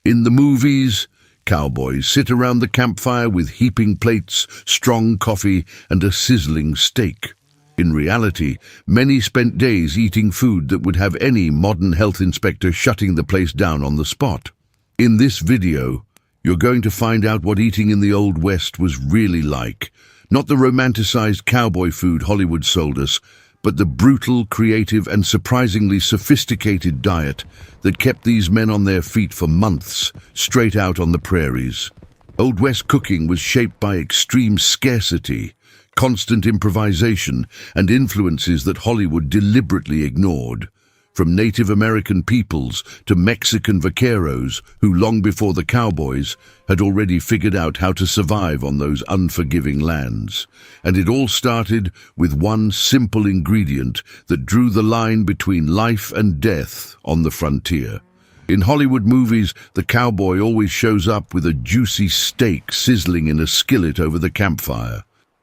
In the movies, cowboys sit around the campfire with heaping plates, strong coffee, and a sizzling steak. In reality, many spent days eating food that would have any modern health inspector shutting the place down on the spot. In this video, you're going to find out what eating in the Old West was really like. Not the romanticized cowboy food Hollywood sold us, but the brutal, creative, and surprisingly sophisticated diet that kept these men on their feet for months, straight out on the prairies. Old West cooking was shaped by extreme scarcity, constant improvisation, and influences that Hollywood deliberately ignored. From Native American peoples to Mexican vaqueros who, long before the cowboys, had already figured out how to survive on those unforgiving lands. And it all started with one simple ingredient that drew the line between life and death on the frontier. In Hollywood movies, the cowboy always shows up with a juicy steak sizzling in a skillet over the campfire.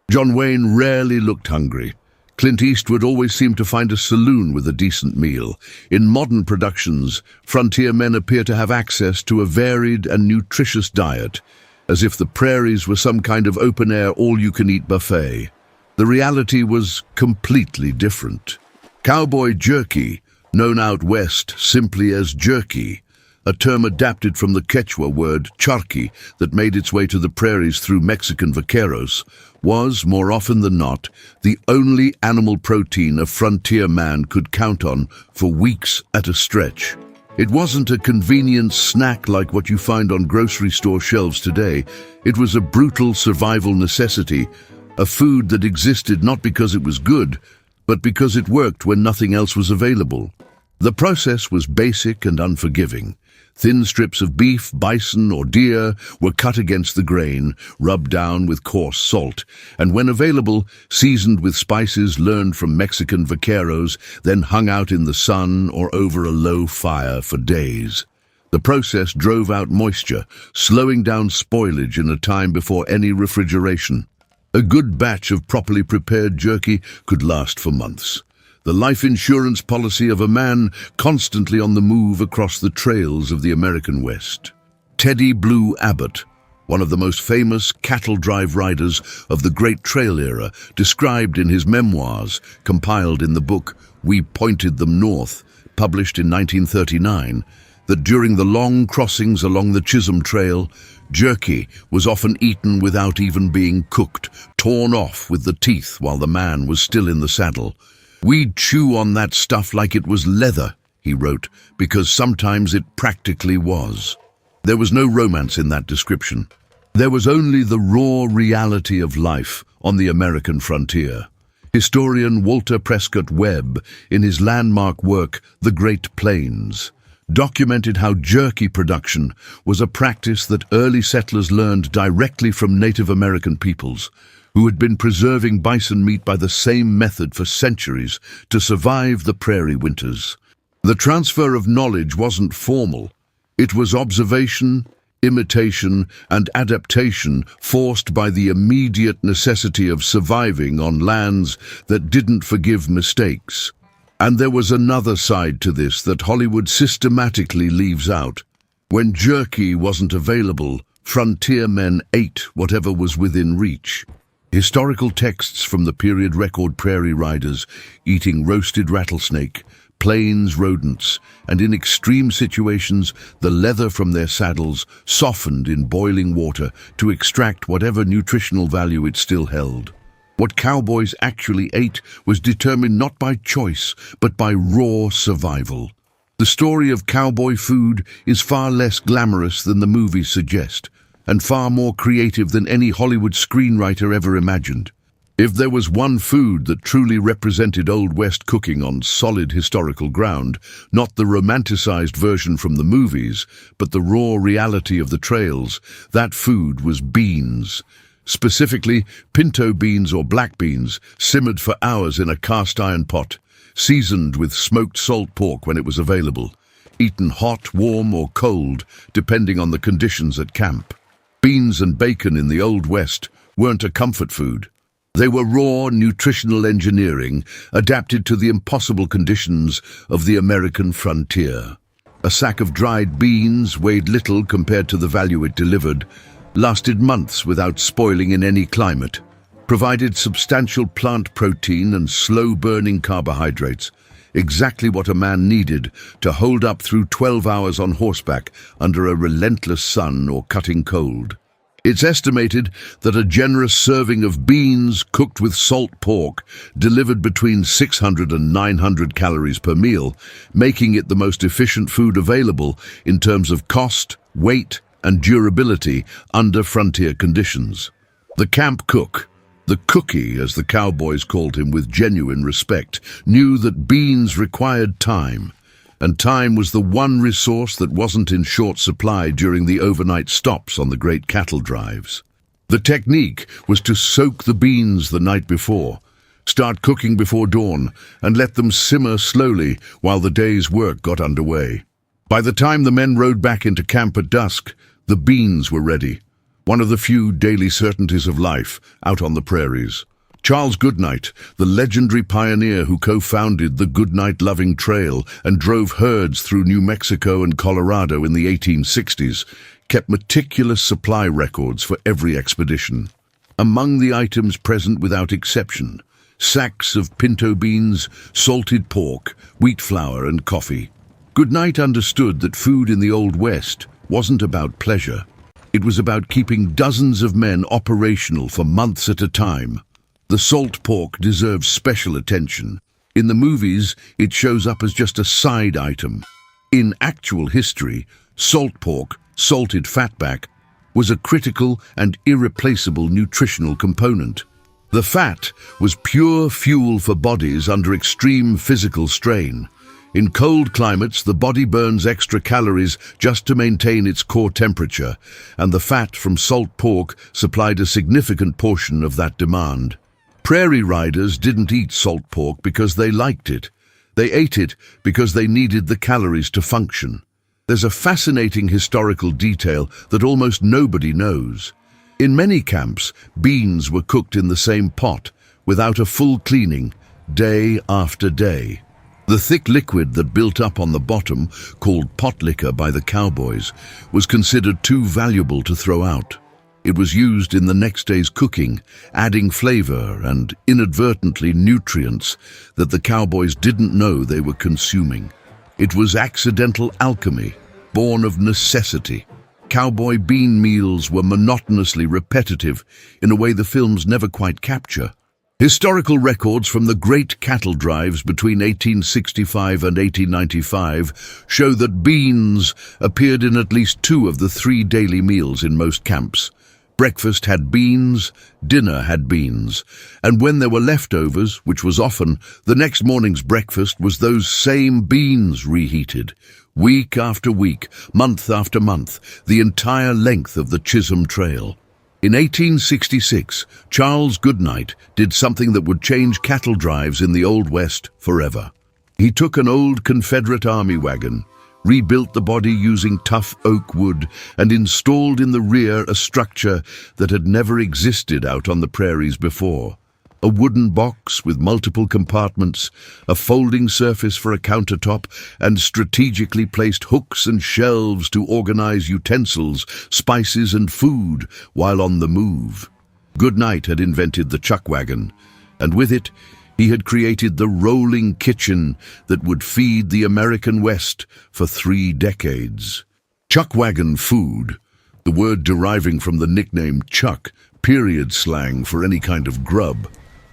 John Wayne rarely looked hungry. Clint Eastwood always seemed to find a saloon with a decent meal. In modern productions, frontier men appear to have access to a varied and nutritious diet, as if the prairies were some kind of open-air all-you-can-eat buffet. The reality was completely different. Cowboy jerky, known out west simply as jerky, a term adapted from the Quechua word charqui that made its way to the prairies through Mexican vaqueros, was, more often than not, the only animal protein a frontier man could count on for weeks at a stretch. It wasn't a convenient snack like what you find on grocery store shelves today. It was a brutal survival necessity, a food that existed not because it was good, but because it worked when nothing else was available. The process was basic and unforgiving. Thin strips of beef, bison, or deer were cut against the grain, rubbed down with coarse salt, and when available, seasoned with spices learned from Mexican vaqueros, then hung out in the sun or over a low fire for days. The process drove out moisture, slowing down spoilage in a time before any refrigeration. A good batch of properly prepared jerky could last for months. The life insurance policy of a man constantly on the move across the trails of the American West. Teddy Blue Abbott, one of the most famous cattle drive riders of the Great Trail era, described in his memoirs, compiled in the book We Pointed Them North, published in 1939, that during the long crossings along the Chisholm Trail, jerky was often eaten without even being cooked, torn off with the teeth while the man was still in the saddle. "We'd chew on that stuff like it was leather," he wrote, because sometimes it practically was. There was no romance in that description. There was only the raw reality of life on the American frontier. Historian Walter Prescott Webb, in his landmark work, The Great Plains, documented how jerky production was a practice that early settlers learned directly from Native American peoples, who had been preserving bison meat by the same method for centuries to survive the prairie winters. The transfer of knowledge wasn't formal. It was observation, imitation, and adaptation forced by the immediate necessity of surviving on lands that didn't forgive mistakes. And there was another side to this that Hollywood systematically leaves out. When jerky wasn't available, frontier men ate whatever was within reach. Historical texts from the period record prairie riders eating roasted rattlesnake, plains rodents, and in extreme situations, the leather from their saddles softened in boiling water to extract whatever nutritional value it still held. What cowboys actually ate was determined not by choice, but by raw survival. The story of cowboy food is far less glamorous than the movies suggest, and far more creative than any Hollywood screenwriter ever imagined. If there was one food that truly represented Old West cooking on solid historical ground, not the romanticized version from the movies, but the raw reality of the trails, that food was beans. Specifically, pinto beans or black beans, simmered for hours in a cast-iron pot, seasoned with smoked salt pork when it was available, eaten hot, warm, or cold, depending on the conditions at camp. Beans and bacon in the Old West weren't a comfort food. They were raw nutritional engineering adapted to the impossible conditions of the American frontier. A sack of dried beans, weighed little compared to the value it delivered, lasted months without spoiling in any climate, provided substantial plant protein and slow-burning carbohydrates, exactly what a man needed to hold up through 12 hours on horseback under a relentless sun or cutting cold. It's estimated that a generous serving of beans cooked with salt pork delivered between 600 and 900 calories per meal, making it the most efficient food available in terms of cost, weight, and durability under frontier conditions. The camp cook, the cookie as the cowboys called him with genuine respect, knew that beans required time, and time was the one resource that wasn't in short supply during the overnight stops on the great cattle drives. The technique was to soak the beans the night before, start cooking before dawn, and let them simmer slowly while the day's work got underway. By the time the men rode back into camp at dusk, the beans were ready, one of the few daily certainties of life out on the prairies. Charles Goodnight, the legendary pioneer who co-founded the Goodnight-loving Trail and drove herds through New Mexico and Colorado in the 1860s, kept meticulous supply records for every expedition. Among the items present without exception, sacks of pinto beans, salted pork, wheat flour and coffee. Goodnight understood that food in the Old West wasn't about pleasure. It was about keeping dozens of men operational for months at a time. The salt pork deserves special attention. In the movies, it shows up as just a side item. In actual history, salt pork, salted fatback, was a critical and irreplaceable nutritional component. The fat was pure fuel for bodies under extreme physical strain. In cold climates, the body burns extra calories just to maintain its core temperature, and the fat from salt pork supplied a significant portion of that demand. Prairie riders didn't eat salt pork because they liked it. They ate it because they needed the calories to function. There's a fascinating historical detail that almost nobody knows. In many camps, beans were cooked in the same pot, without a full cleaning, day after day. The thick liquid that built up on the bottom, called pot liquor by the cowboys, was considered too valuable to throw out. It was used in the next day's cooking, adding flavor and inadvertently nutrients that the cowboys didn't know they were consuming. It was accidental alchemy, born of necessity. Cowboy bean meals were monotonously repetitive in a way the films never quite capture. Historical records from the great cattle drives between 1865 and 1895 show that beans appeared in at least 2 of the 3 daily meals in most camps. Breakfast had beans, dinner had beans, and when there were leftovers, which was often, the next morning's breakfast was those same beans reheated. Week after week, month after month, the entire length of the Chisholm Trail. In 1866, Charles Goodnight did something that would change cattle drives in the Old West forever. He took an old Confederate Army wagon, rebuilt the body using tough oak wood, and installed in the rear a structure that had never existed out on the prairies before. A wooden box with multiple compartments, a folding surface for a countertop, and strategically placed hooks and shelves to organize utensils, spices, and food while on the move. Goodnight had invented the chuck wagon, and with it, he had created the rolling kitchen that would feed the American West for 3 decades. Chuck wagon food, the word deriving from the nickname chuck, period slang for any kind of grub,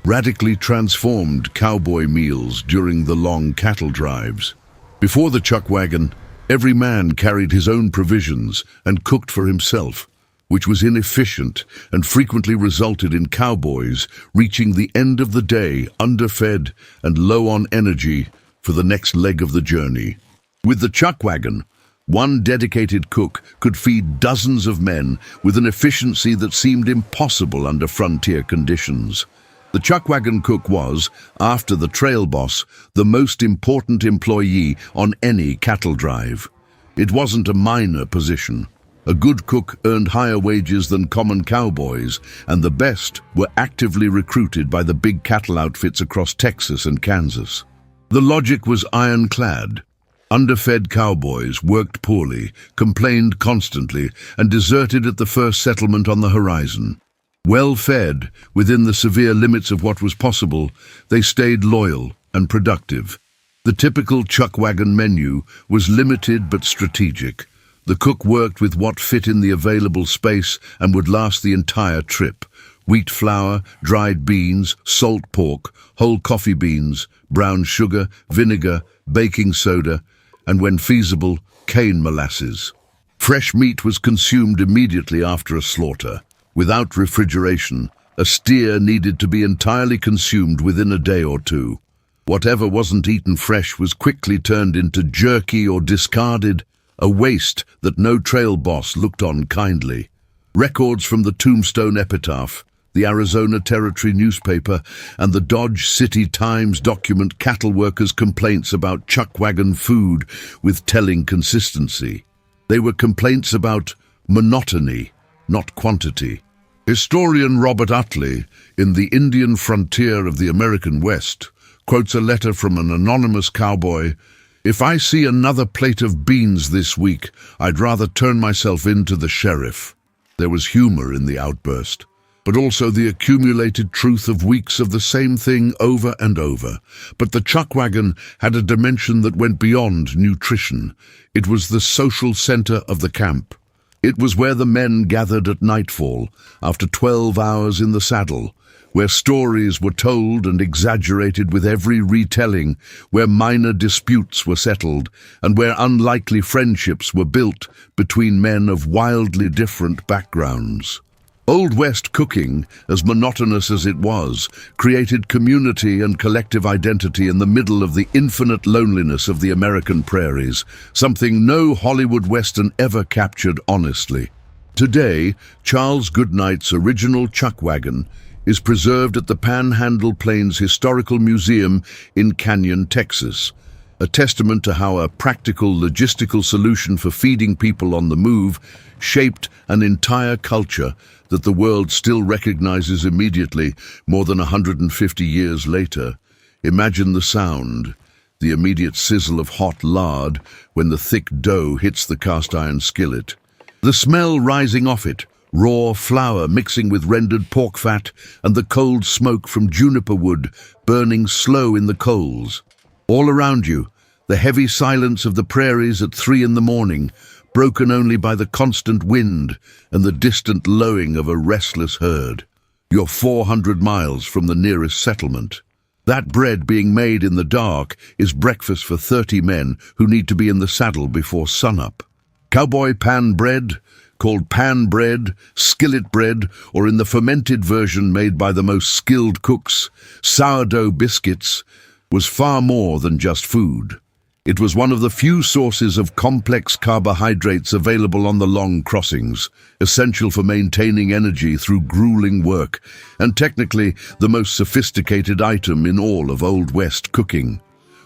radically transformed cowboy meals during the long cattle drives. Before the chuck wagon, every man carried his own provisions and cooked for himself, which was inefficient and frequently resulted in cowboys reaching the end of the day underfed and low on energy for the next leg of the journey. With the chuck wagon, one dedicated cook could feed dozens of men with an efficiency that seemed impossible under frontier conditions. The chuck wagon cook was, after the trail boss, the most important employee on any cattle drive. It wasn't a minor position. A good cook earned higher wages than common cowboys, and the best were actively recruited by the big cattle outfits across Texas and Kansas. The logic was ironclad. Underfed cowboys worked poorly, complained constantly, and deserted at the first settlement on the horizon. Well-fed, within the severe limits of what was possible, they stayed loyal and productive. The typical chuck wagon menu was limited but strategic. The cook worked with what fit in the available space and would last the entire trip. Wheat flour, dried beans, salt pork, whole coffee beans, brown sugar, vinegar, baking soda, and when feasible, cane molasses. Fresh meat was consumed immediately after a slaughter. Without refrigeration, a steer needed to be entirely consumed within a day or two. Whatever wasn't eaten fresh was quickly turned into jerky or discarded, a waste that no trail boss looked on kindly. Records from the Tombstone Epitaph, the Arizona Territory newspaper, and the Dodge City Times document cattle workers' complaints about chuck wagon food with telling consistency. They were complaints about monotony, not quantity. Historian Robert Utley, in The Indian Frontier of the American West, quotes a letter from an anonymous cowboy. "If I see another plate of beans this week, I'd rather turn myself in to the sheriff." There was humor in the outburst, but also the accumulated truth of weeks of the same thing over and over. But the chuck wagon had a dimension that went beyond nutrition. It was the social center of the camp. It was where the men gathered at nightfall, after 12 hours in the saddle, where stories were told and exaggerated with every retelling, where minor disputes were settled, and where unlikely friendships were built between men of wildly different backgrounds. Old West cooking, as monotonous as it was, created community and collective identity in the middle of the infinite loneliness of the American prairies, something no Hollywood Western ever captured honestly. Today, Charles Goodnight's original chuck wagon is preserved at the Panhandle Plains Historical Museum in Canyon, Texas, a testament to how a practical logistical solution for feeding people on the move shaped an entire culture that the world still recognizes immediately more than 150 years later. Imagine the sound, the immediate sizzle of hot lard when the thick dough hits the cast iron skillet. The smell rising off it, raw flour mixing with rendered pork fat, and the cold smoke from juniper wood burning slow in the coals. All around you, the heavy silence of the prairies at 3 in the morning, broken only by the constant wind and the distant lowing of a restless herd. You're 400 miles from the nearest settlement. That bread being made in the dark is breakfast for 30 men who need to be in the saddle before sunup. Cowboy pan bread, called pan bread, skillet bread, or in the fermented version made by the most skilled cooks, sourdough biscuits, was far more than just food. It was one of the few sources of complex carbohydrates available on the long crossings, essential for maintaining energy through grueling work, and technically the most sophisticated item in all of Old West cooking,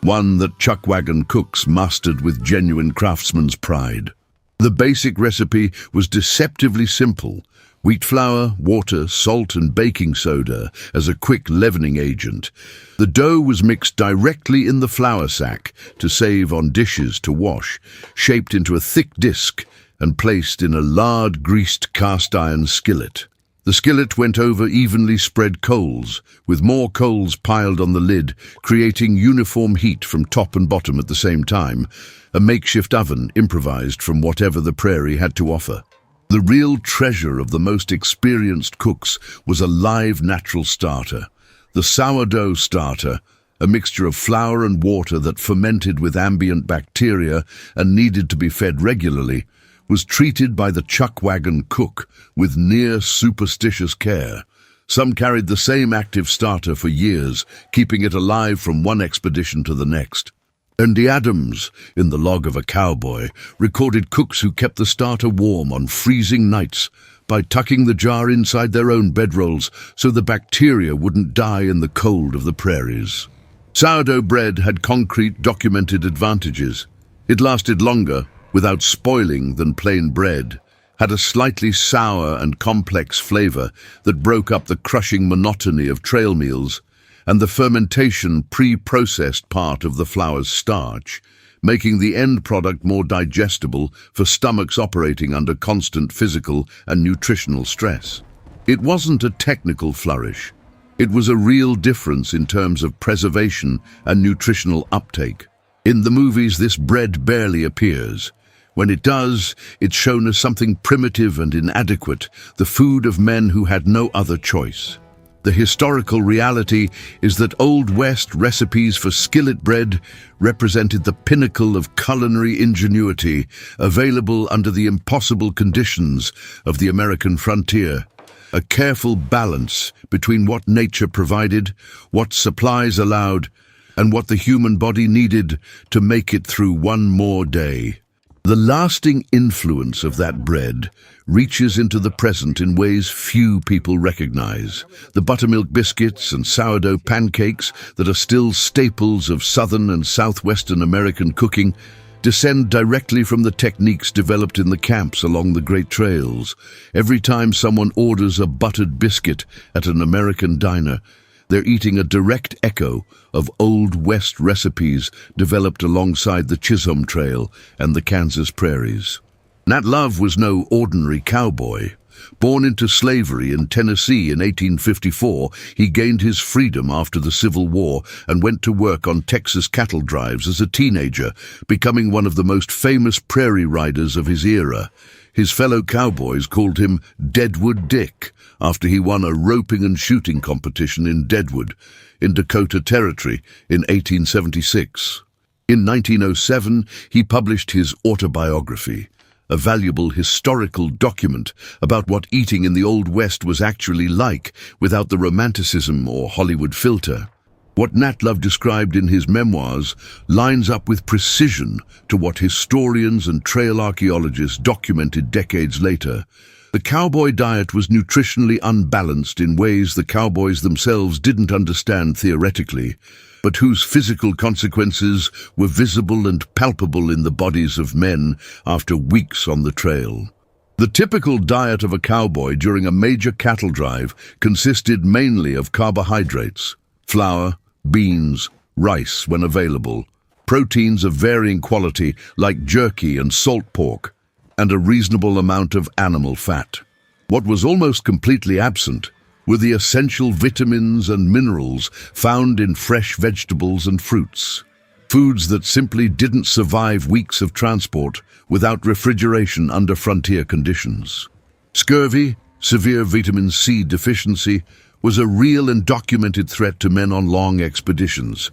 one that chuck wagon cooks mastered with genuine craftsman's pride. The basic recipe was deceptively simple: wheat flour, water, salt, and baking soda as a quick leavening agent. The dough was mixed directly in the flour sack to save on dishes to wash, shaped into a thick disc, and placed in a lard-greased cast-iron skillet. The skillet went over evenly spread coals, with more coals piled on the lid, creating uniform heat from top and bottom at the same time, a makeshift oven improvised from whatever the prairie had to offer. The real treasure of the most experienced cooks was a live natural starter. The sourdough starter, a mixture of flour and water that fermented with ambient bacteria and needed to be fed regularly, was treated by the chuck wagon cook with near superstitious care. Some carried the same active starter for years, keeping it alive from one expedition to the next. Andy Adams, in The Log of a Cowboy, recorded cooks who kept the starter warm on freezing nights by tucking the jar inside their own bedrolls so the bacteria wouldn't die in the cold of the prairies. Sourdough bread had concrete documented advantages. It lasted longer, without spoiling, than plain bread, had a slightly sour and complex flavor that broke up the crushing monotony of trail meals, and the fermentation pre-processed part of the flour's starch making the end product more digestible for stomachs operating under constant physical and nutritional stress. It wasn't a technical flourish. It was a real difference in terms of preservation and nutritional uptake. In the movies, this bread barely appears. When it does, it's shown as something primitive and inadequate, the food of men who had no other choice. The historical reality is that Old West recipes for skillet bread represented the pinnacle of culinary ingenuity available under the impossible conditions of the American frontier. A careful balance between what nature provided, what supplies allowed, and what the human body needed to make it through one more day. The lasting influence of that bread reaches into the present in ways few people recognize. The buttermilk biscuits and sourdough pancakes that are still staples of Southern and Southwestern American cooking descend directly from the techniques developed in the camps along the Great Trails. Every time someone orders a buttered biscuit at an American diner, they're eating a direct echo of Old West recipes developed alongside the Chisholm Trail and the Kansas prairies. Nat Love was no ordinary cowboy. Born into slavery in Tennessee in 1854, he gained his freedom after the Civil War and went to work on Texas cattle drives as a teenager, becoming one of the most famous prairie riders of his era. His fellow cowboys called him Deadwood Dick after he won a roping and shooting competition in Deadwood, in Dakota Territory, in 1876. In 1907, he published his autobiography, a valuable historical document about what eating in the Old West was actually like without the romanticism or Hollywood filter. What Nat Love described in his memoirs lines up with precision to what historians and trail archaeologists documented decades later. The cowboy diet was nutritionally unbalanced in ways the cowboys themselves didn't understand theoretically, but whose physical consequences were visible and palpable in the bodies of men after weeks on the trail. The typical diet of a cowboy during a major cattle drive consisted mainly of carbohydrates, flour, beans, rice when available, proteins of varying quality like jerky and salt pork, and a reasonable amount of animal fat. What was almost completely absent were the essential vitamins and minerals found in fresh vegetables and fruits, foods that simply didn't survive weeks of transport without refrigeration under frontier conditions. Scurvy, severe vitamin C deficiency, was a real and documented threat to men on long expeditions.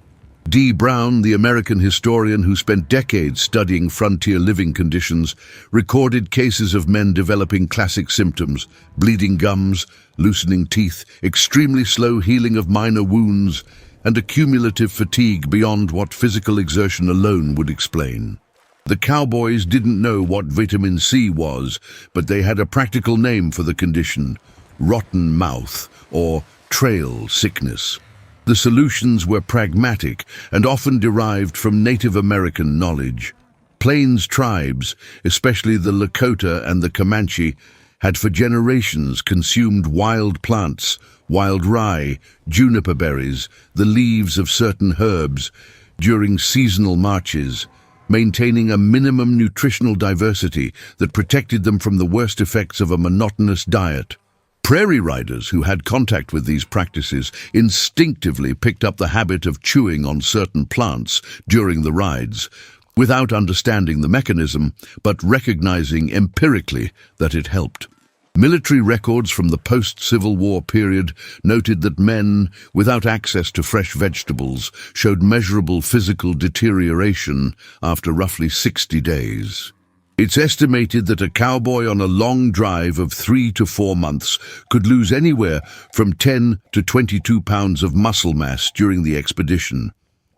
D. Brown, the American historian who spent decades studying frontier living conditions, recorded cases of men developing classic symptoms: bleeding gums, loosening teeth, extremely slow healing of minor wounds, and accumulative fatigue beyond what physical exertion alone would explain. The cowboys didn't know what vitamin C was, but they had a practical name for the condition: rotten mouth, or trail sickness. The solutions were pragmatic and often derived from Native American knowledge. Plains tribes, especially the Lakota and the Comanche, had for generations consumed wild plants, wild rye, juniper berries, the leaves of certain herbs, during seasonal marches, maintaining a minimum nutritional diversity that protected them from the worst effects of a monotonous diet. Prairie riders who had contact with these practices instinctively picked up the habit of chewing on certain plants during the rides, without understanding the mechanism, but recognizing empirically that it helped. Military records from the post-Civil War period noted that men without access to fresh vegetables showed measurable physical deterioration after roughly 60 days. It's estimated that a cowboy on a long drive of 3 to 4 months could lose anywhere from 10 to 22 pounds of muscle mass during the expedition,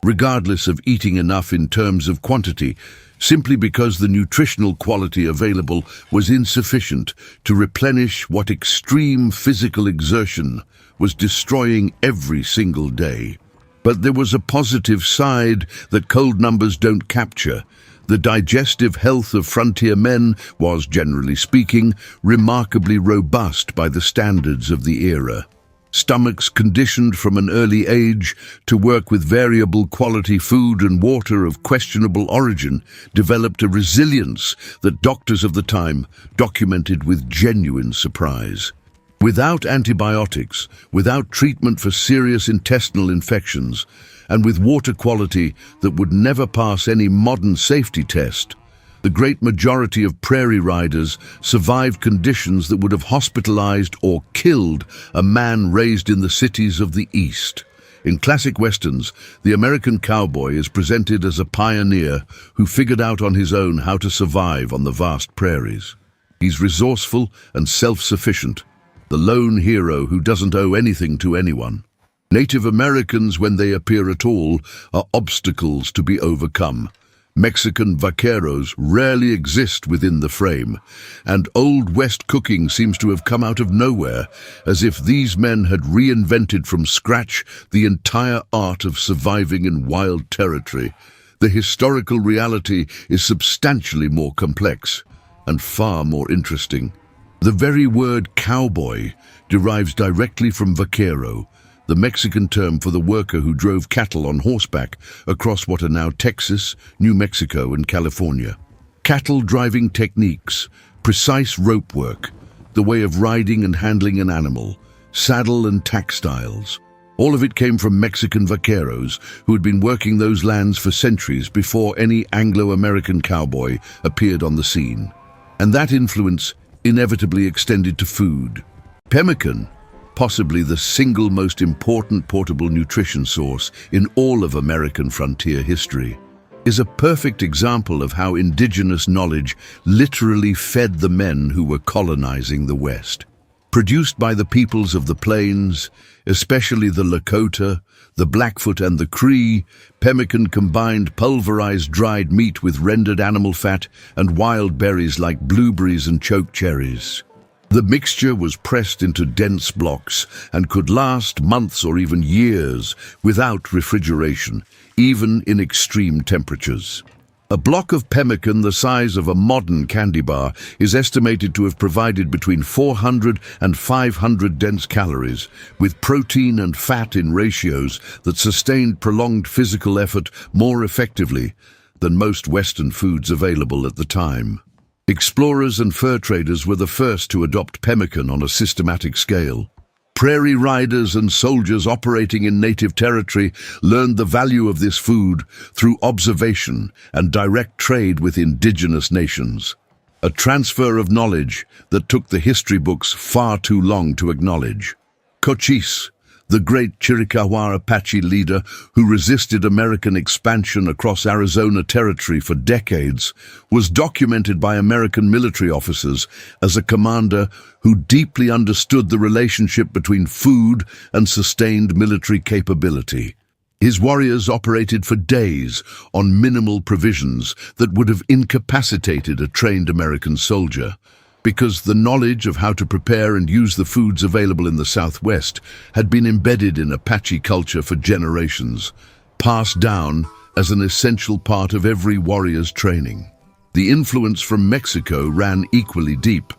regardless of eating enough in terms of quantity, simply because the nutritional quality available was insufficient to replenish what extreme physical exertion was destroying every single day. But there was a positive side that cold numbers don't capture. The digestive health of frontier men was, generally speaking, remarkably robust by the standards of the era. Stomachs conditioned from an early age to work with variable quality food and water of questionable origin developed a resilience that doctors of the time documented with genuine surprise. Without antibiotics, without treatment for serious intestinal infections, and with water quality that would never pass any modern safety test, the great majority of prairie riders survived conditions that would have hospitalized or killed a man raised in the cities of the East. In classic westerns, the American cowboy is presented as a pioneer who figured out on his own how to survive on the vast prairies. He's resourceful and self-sufficient, the lone hero who doesn't owe anything to anyone. Native Americans, when they appear at all, are obstacles to be overcome. Mexican vaqueros rarely exist within the frame, and Old West cooking seems to have come out of nowhere, as if these men had reinvented from scratch the entire art of surviving in wild territory. The historical reality is substantially more complex and far more interesting. The very word cowboy derives directly from vaquero, the Mexican term for the worker who drove cattle on horseback across what are now Texas, New Mexico, and California. Cattle driving techniques, precise rope work, the way of riding and handling an animal, saddle and tack styles. All of it came from Mexican vaqueros who had been working those lands for centuries before any Anglo-American cowboy appeared on the scene. And that influence inevitably extended to food. Pemmican, possibly the single most important portable nutrition source in all of American frontier history, is a perfect example of how indigenous knowledge literally fed the men who were colonizing the West. Produced by the peoples of the plains, especially the Lakota, the Blackfoot and the Cree, pemmican combined pulverized dried meat with rendered animal fat and wild berries like blueberries and choke cherries. The mixture was pressed into dense blocks and could last months or even years without refrigeration, even in extreme temperatures. A block of pemmican the size of a modern candy bar is estimated to have provided between 400 and 500 dense calories, with protein and fat in ratios that sustained prolonged physical effort more effectively than most Western foods available at the time. Explorers and fur traders were the first to adopt pemmican on a systematic scale. Prairie riders and soldiers operating in native territory learned the value of this food through observation and direct trade with indigenous nations. A transfer of knowledge that took the history books far too long to acknowledge. Cochise, the great Chiricahua Apache leader who resisted American expansion across Arizona territory for decades, was documented by American military officers as a commander who deeply understood the relationship between food and sustained military capability. His warriors operated for days on minimal provisions that would have incapacitated a trained American soldier, because the knowledge of how to prepare and use the foods available in the Southwest had been embedded in Apache culture for generations, passed down as an essential part of every warrior's training. The influence from Mexico ran equally deep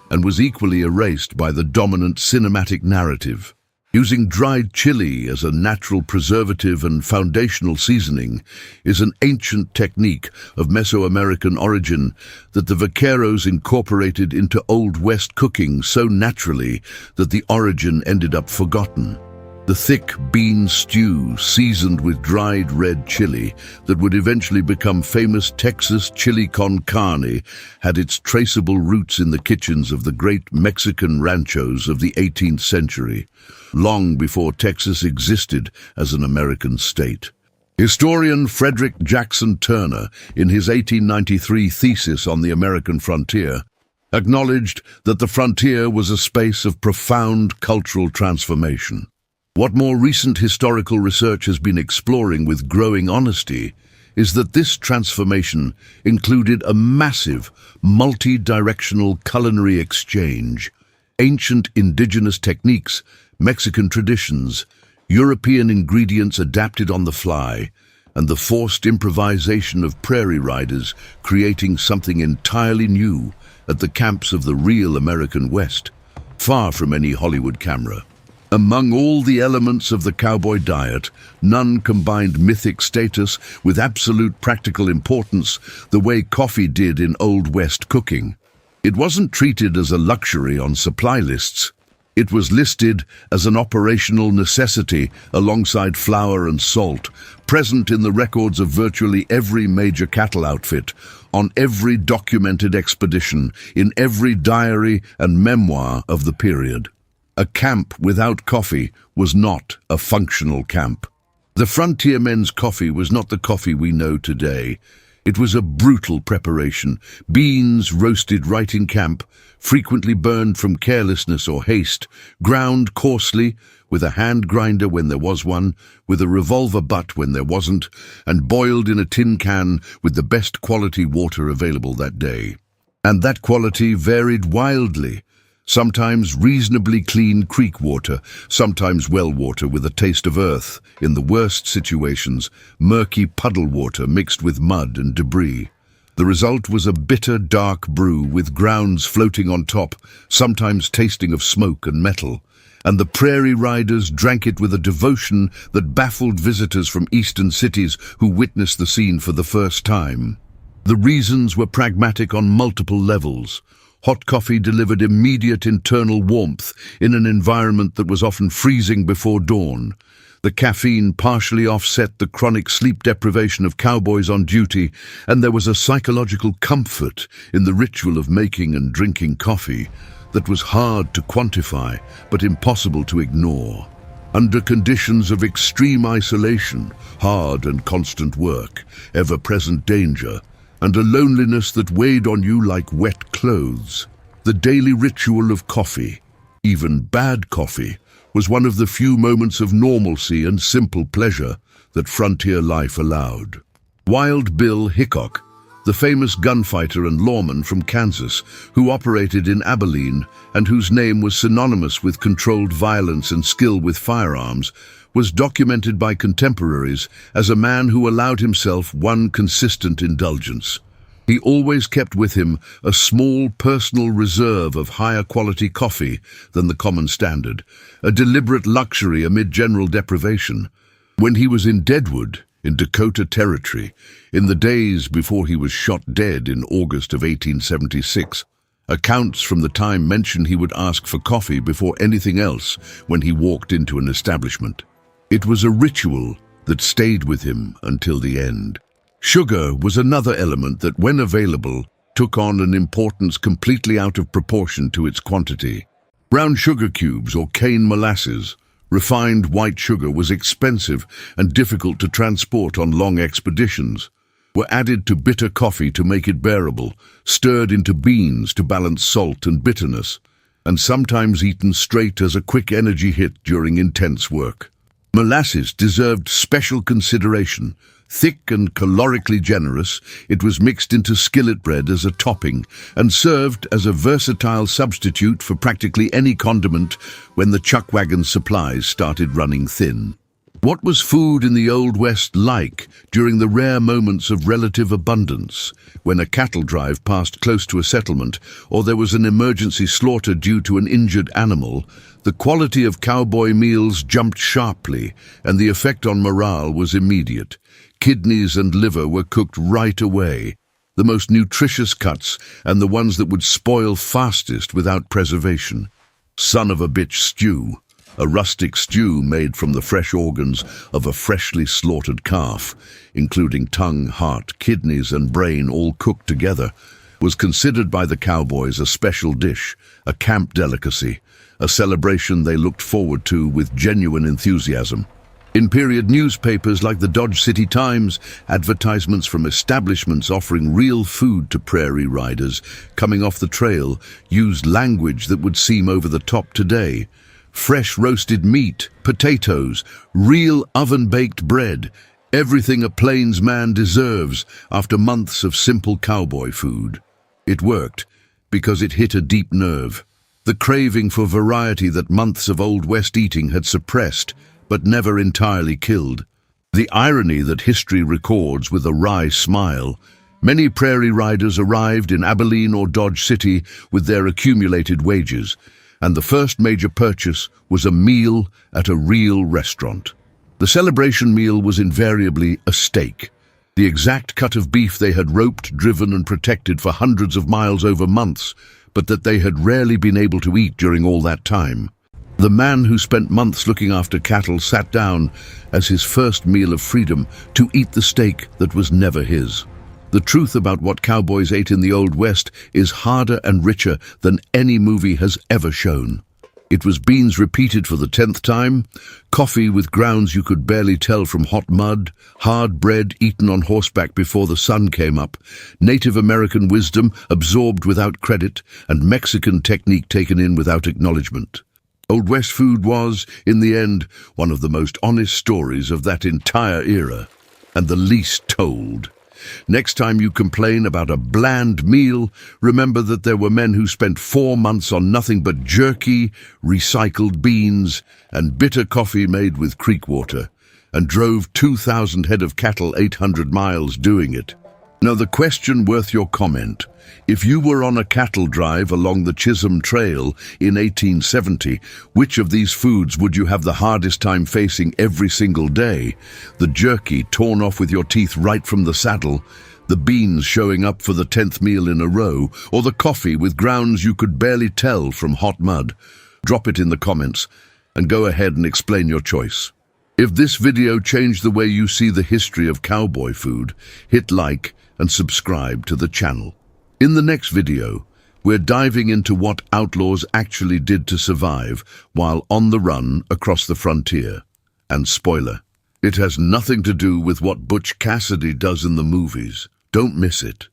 and was equally erased by the dominant cinematic narrative. Using dried chili as a natural preservative and foundational seasoning is an ancient technique of Mesoamerican origin that the vaqueros incorporated into Old West cooking so naturally that the origin ended up forgotten. The thick bean stew seasoned with dried red chili that would eventually become famous Texas chili con carne had its traceable roots in the kitchens of the great Mexican ranchos of the 18th century, long before Texas existed as an American state. Historian Frederick Jackson Turner, in his 1893 thesis on the American frontier, acknowledged that the frontier was a space of profound cultural transformation. What more recent historical research has been exploring with growing honesty is that this transformation included a massive, multi-directional culinary exchange. Ancient indigenous techniques, Mexican traditions, European ingredients adapted on the fly, and the forced improvisation of prairie riders creating something entirely new at the camps of the real American West, far from any Hollywood camera. Among all the elements of the cowboy diet, none combined mythic status with absolute practical importance the way coffee did in Old West cooking. It wasn't treated as a luxury on supply lists. It was listed as an operational necessity alongside flour and salt, present in the records of virtually every major cattle outfit, on every documented expedition, in every diary and memoir of the period. A camp without coffee was not a functional camp. The frontiermen's coffee was not the coffee we know today. It was a brutal preparation, beans roasted right in camp, frequently burned from carelessness or haste, ground coarsely, with a hand grinder when there was one, with a revolver butt when there wasn't, and boiled in a tin can with the best quality water available that day. And that quality varied wildly. Sometimes reasonably clean creek water, sometimes well water with a taste of earth. In the worst situations, murky puddle water mixed with mud and debris. The result was a bitter, dark brew with grounds floating on top, sometimes tasting of smoke and metal. And the prairie riders drank it with a devotion that baffled visitors from eastern cities who witnessed the scene for the first time. The reasons were pragmatic on multiple levels. Hot coffee delivered immediate internal warmth in an environment that was often freezing before dawn. The caffeine partially offset the chronic sleep deprivation of cowboys on duty, and there was a psychological comfort in the ritual of making and drinking coffee that was hard to quantify but impossible to ignore. Under conditions of extreme isolation, hard and constant work, ever-present danger, and a loneliness that weighed on you like wet clothes, the daily ritual of coffee, even bad coffee, was one of the few moments of normalcy and simple pleasure that frontier life allowed. Wild Bill Hickok, the famous gunfighter and lawman from Kansas who operated in Abilene and whose name was synonymous with controlled violence and skill with firearms, was documented by contemporaries as a man who allowed himself one consistent indulgence. He always kept with him a small personal reserve of higher quality coffee than the common standard, a deliberate luxury amid general deprivation. When he was in Deadwood, in Dakota Territory, in the days before he was shot dead in August of 1876, accounts from the time mention he would ask for coffee before anything else when he walked into an establishment. It was a ritual that stayed with him until the end. Sugar was another element that, when available, took on an importance completely out of proportion to its quantity. Brown sugar cubes or cane molasses, refined white sugar, was expensive and difficult to transport on long expeditions, were added to bitter coffee to make it bearable, stirred into beans to balance salt and bitterness, and sometimes eaten straight as a quick energy hit during intense work. Molasses deserved special consideration. Thick and calorically generous, it was mixed into skillet bread as a topping and served as a versatile substitute for practically any condiment when the chuck wagon supplies started running thin. What was food in the Old West like during the rare moments of relative abundance, when a cattle drive passed close to a settlement or there was an emergency slaughter due to an injured animal? The quality of cowboy meals jumped sharply, and the effect on morale was immediate. Kidneys and liver were cooked right away, the most nutritious cuts and the ones that would spoil fastest without preservation. Son of a bitch stew, a rustic stew made from the fresh organs of a freshly slaughtered calf, including tongue, heart, kidneys, and brain all cooked together, was considered by the cowboys a special dish, a camp delicacy, a celebration they looked forward to with genuine enthusiasm. In period newspapers like the Dodge City Times, advertisements from establishments offering real food to prairie riders coming off the trail used language that would seem over the top today. Fresh roasted meat, potatoes, real oven-baked bread, everything a plains man deserves after months of simple cowboy food. It worked because it hit a deep nerve. The craving for variety that months of Old West eating had suppressed, but never entirely killed. The irony that history records with a wry smile. Many prairie riders arrived in Abilene or Dodge City with their accumulated wages, and the first major purchase was a meal at a real restaurant. The celebration meal was invariably a steak, the exact cut of beef they had roped, driven and protected for hundreds of miles over months, but that they had rarely been able to eat during all that time. The man who spent months looking after cattle sat down as his first meal of freedom to eat the steak that was never his. The truth about what cowboys ate in the Old West is harder and richer than any movie has ever shown. It was beans repeated for the 10th time, coffee with grounds you could barely tell from hot mud, hard bread eaten on horseback before the sun came up, Native American wisdom absorbed without credit, and Mexican technique taken in without acknowledgement. Old West food was, in the end, one of the most honest stories of that entire era, and the least told. Next time you complain about a bland meal, remember that there were men who spent 4 months on nothing but jerky, recycled beans, and bitter coffee made with creek water, and drove 2,000 head of cattle 800 miles doing it. Now the question worth your comment: if you were on a cattle drive along the Chisholm Trail in 1870, which of these foods would you have the hardest time facing every single day? The jerky torn off with your teeth right from the saddle, the beans showing up for the 10th meal in a row, or the coffee with grounds you could barely tell from hot mud? Drop it in the comments and go ahead and explain your choice. If this video changed the way you see the history of cowboy food, hit like and subscribe to the channel. In the next video, we're diving into what outlaws actually did to survive while on the run across the frontier. And spoiler, it has nothing to do with what Butch Cassidy does in the movies. Don't miss it.